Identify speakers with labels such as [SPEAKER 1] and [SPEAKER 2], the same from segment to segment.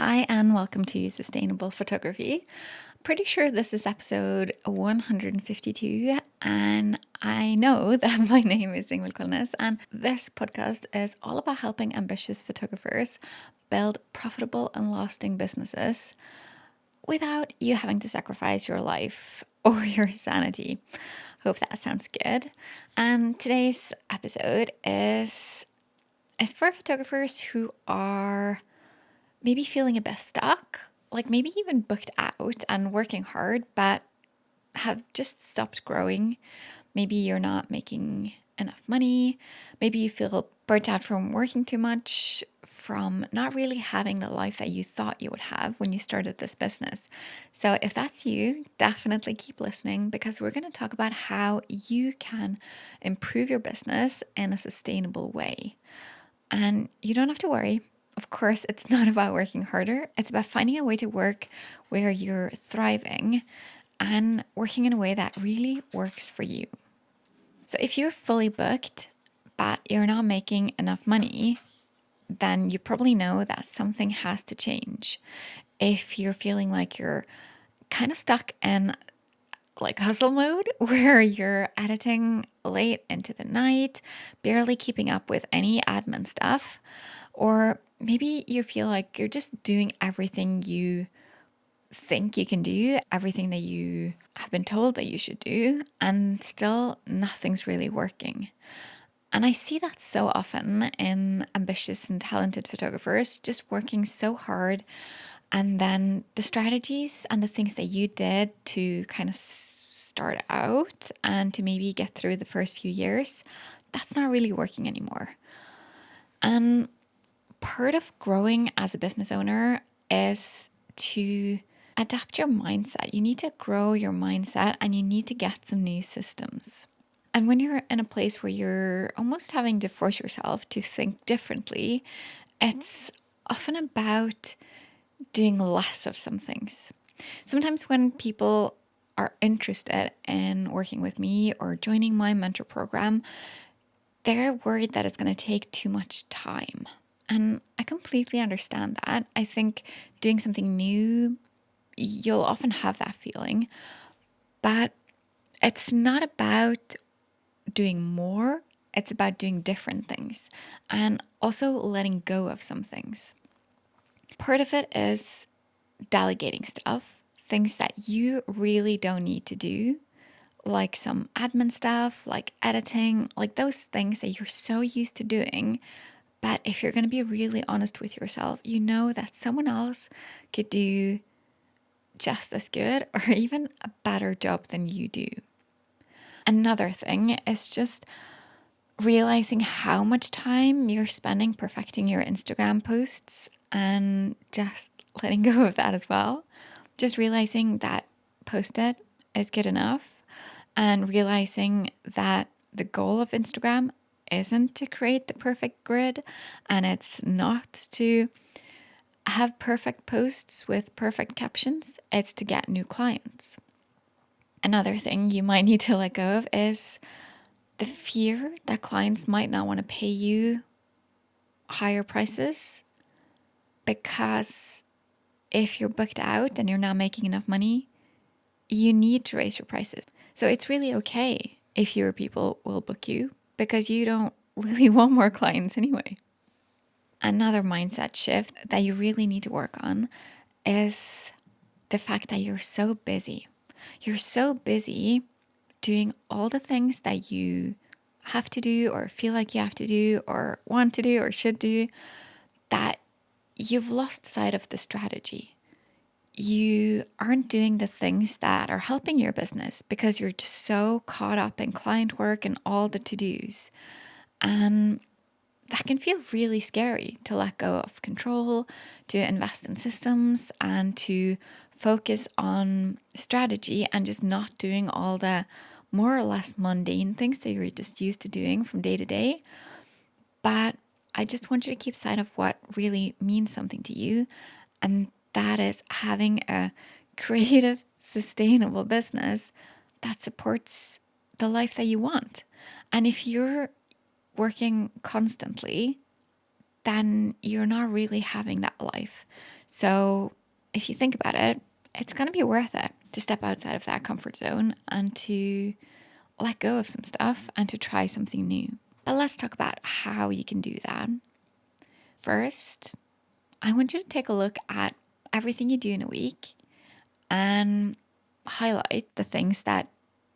[SPEAKER 1] Hi and welcome to Sustainable Photography. Pretty sure this is episode 152, and I know that my name is Ingvild Kolnes, and this podcast is all about helping ambitious photographers build profitable and lasting businesses without you having to sacrifice your life or your sanity. Hope that sounds good. And today's episode is for photographers who are maybe feeling a bit stuck, like maybe even booked out and working hard, but have just stopped growing. Maybe you're not making enough money. Maybe you feel burnt out from working too much, from not really having the life that you thought you would have when you started this business. So if that's you, definitely keep listening, because we're going to talk about how you can improve your business in a sustainable way. And you don't have to worry. Of course, it's not about working harder. It's about finding a way to work where you're thriving and working in a way that really works for you. So if you're fully booked, but you're not making enough money, then you probably know that something has to change. If you're feeling like you're kind of stuck in like hustle mode where you're editing late into the night, barely keeping up with any admin stuff, or maybe you feel like you're just doing everything you think you can do, everything that you have been told that you should do, and still nothing's really working. And I see that so often in ambitious and talented photographers, just working so hard. And then the strategies and the things that you did to kind of start out and to maybe get through the first few years, that's not really working anymore. And part of growing as a business owner is to adapt your mindset. You need to grow your mindset and you need to get some new systems. And when you're in a place where you're almost having to force yourself to think differently, it's often about doing less of some things. Sometimes when people are interested in working with me or joining my mentor program, they're worried that it's going to take too much time. And I completely understand that. I think doing something new, you'll often have that feeling. But it's not about doing more, it's about doing different things and also letting go of some things. Part of it is delegating stuff, things that you really don't need to do, like some admin stuff, like editing, like those things that you're so used to doing. But if you're going to be really honest with yourself, you know that someone else could do just as good or even a better job than you do. Another thing is just realizing how much time you're spending perfecting your Instagram posts and just letting go of that as well. Just realizing that post it is good enough and realizing that the goal of Instagram isn't to create the perfect grid and it's not to have perfect posts with perfect captions. It's to get new clients. Another thing you might need to let go of is the fear that clients might not want to pay you higher prices, because if you're booked out and you're not making enough money, you need to raise your prices. So it's really okay if fewer people will book you because you don't really want more clients anyway. Another mindset shift that you really need to work on is the fact that you're so busy. You're so busy doing all the things that you have to do or feel like you have to do or want to do or should do, that you've lost sight of the strategy. You aren't doing the things that are helping your business because you're just so caught up in client work and all the to-dos. And that can feel really scary to let go of control, to invest in systems, and to focus on strategy and just not doing all the more or less mundane things that you're just used to doing from day to day. But I just want you to keep sight of what really means something to you, and that is having a creative, sustainable business that supports the life that you want. And if you're working constantly, then you're not really having that life. So if you think about it, it's going to be worth it to step outside of that comfort zone and to let go of some stuff and to try something new. But let's talk about how you can do that. First, I want you to take a look at everything you do in a week and highlight the things that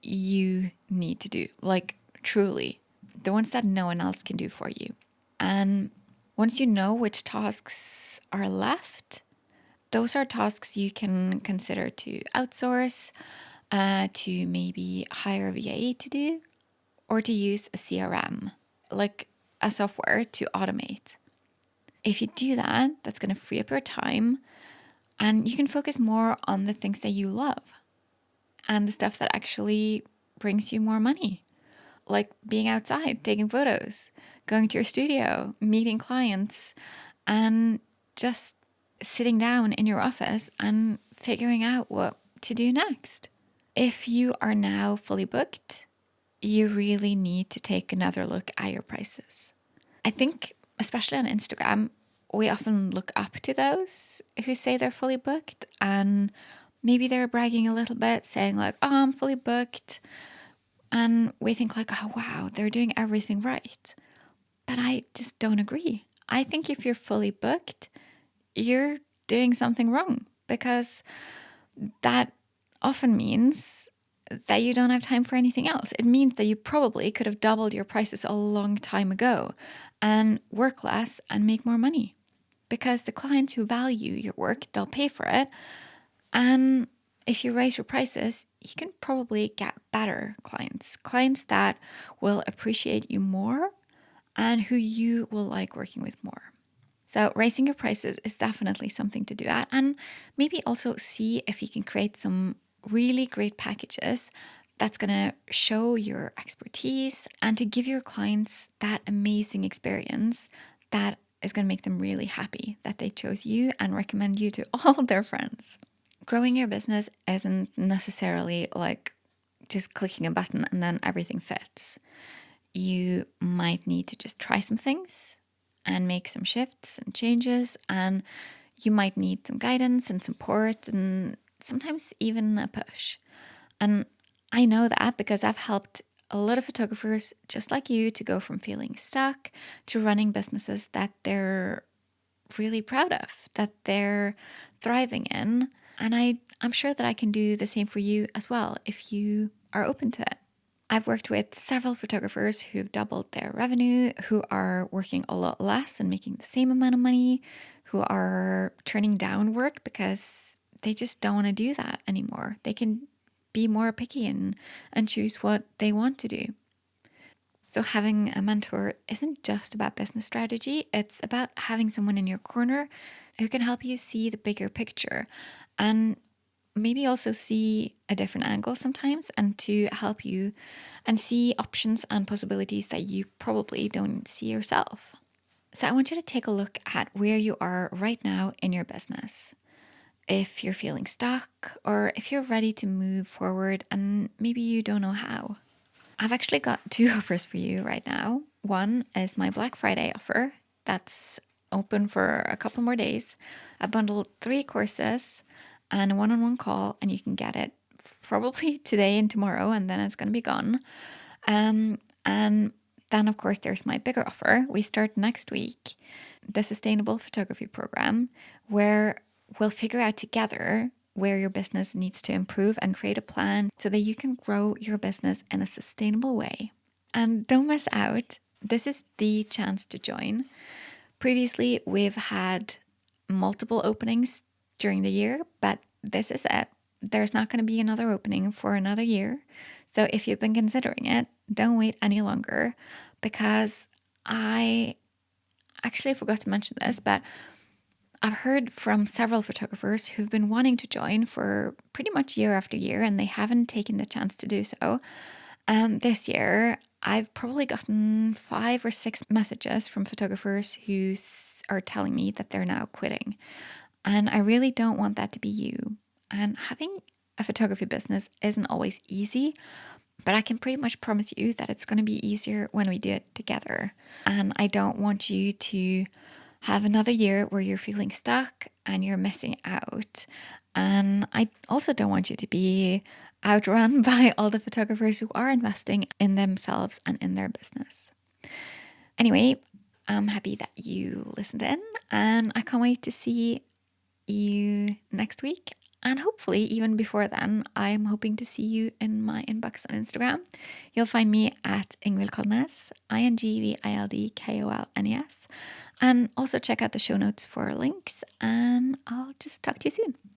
[SPEAKER 1] you need to do, like truly, the ones that no one else can do for you. And once you know which tasks are left, those are tasks you can consider to outsource, to maybe hire a VA to do, or to use a CRM, like a software to automate. If you do that, that's going to free up your time and you can focus more on the things that you love and the stuff that actually brings you more money, like being outside, taking photos, going to your studio, meeting clients, and just sitting down in your office and figuring out what to do next. If you are now fully booked, you really need to take another look at your prices. I think, especially on Instagram, we often look up to those who say they're fully booked, and maybe they're bragging a little bit, saying like, oh, I'm fully booked. And we think like, oh, wow, they're doing everything right. But I just don't agree. I think if you're fully booked, you're doing something wrong, because that often means that you don't have time for anything else. It means that you probably could have doubled your prices a long time ago and work less and make more money, because the clients who value your work, they'll pay for it. And if you raise your prices, you can probably get better clients that will appreciate you more and who you will like working with more. So raising your prices is definitely something to do at, and maybe also see if you can create some really great packages that's going to show your expertise and to give your clients that amazing experience that is going to make them really happy that they chose you and recommend you to all their friends. Growing your business isn't necessarily like just clicking a button and then everything fits. You might need to just try some things and make some shifts and changes, and you might need some guidance and support and sometimes even a push. And I know that because I've helped a lot of photographers just like you to go from feeling stuck to running businesses that they're really proud of, that they're thriving in. And I'm sure that I can do the same for you as well if you are open to it. I've worked with several photographers who've doubled their revenue, who are working a lot less and making the same amount of money, who are turning down work because they just don't want to do that anymore. They can be more picky and choose what they want to do. So having a mentor isn't just about business strategy. It's about having someone in your corner who can help you see the bigger picture and maybe also see a different angle sometimes, and to help you and see options and possibilities that you probably don't see yourself. So I want you to take a look at where you are right now in your business. If you're feeling stuck or if you're ready to move forward and maybe you don't know how. I've actually got two offers for you right now. One is my Black Friday offer that's open for a couple more days. I bundled 3 courses and a one-on-one call, and you can get it probably today and tomorrow, and then it's going to be gone. And then, of course, there's my bigger offer. We start next week, the Sustainable Photography Program, where we'll figure out together where your business needs to improve and create a plan so that you can grow your business in a sustainable way. And don't miss out. This is the chance to join. Previously, we've had multiple openings during the year, but this is it. There's not going to be another opening for another year. So if you've been considering it, don't wait any longer, because I actually forgot to mention this, but I've heard from several photographers who've been wanting to join for pretty much year after year, and they haven't taken the chance to do so. This year, I've probably gotten 5 or 6 messages from photographers who are telling me that they're now quitting. And I really don't want that to be you. And having a photography business isn't always easy, but I can pretty much promise you that it's going to be easier when we do it together. And I don't want you to have another year where you're feeling stuck and you're missing out. And I also don't want you to be outrun by all the photographers who are investing in themselves and in their business. Anyway, I'm happy that you listened in, and I can't wait to see you next week. And hopefully, even before then, I'm hoping to see you in my inbox on Instagram. You'll find me at Ingvild Kolnes, INGVILDKOLNES. And also check out the show notes for links. And I'll just talk to you soon.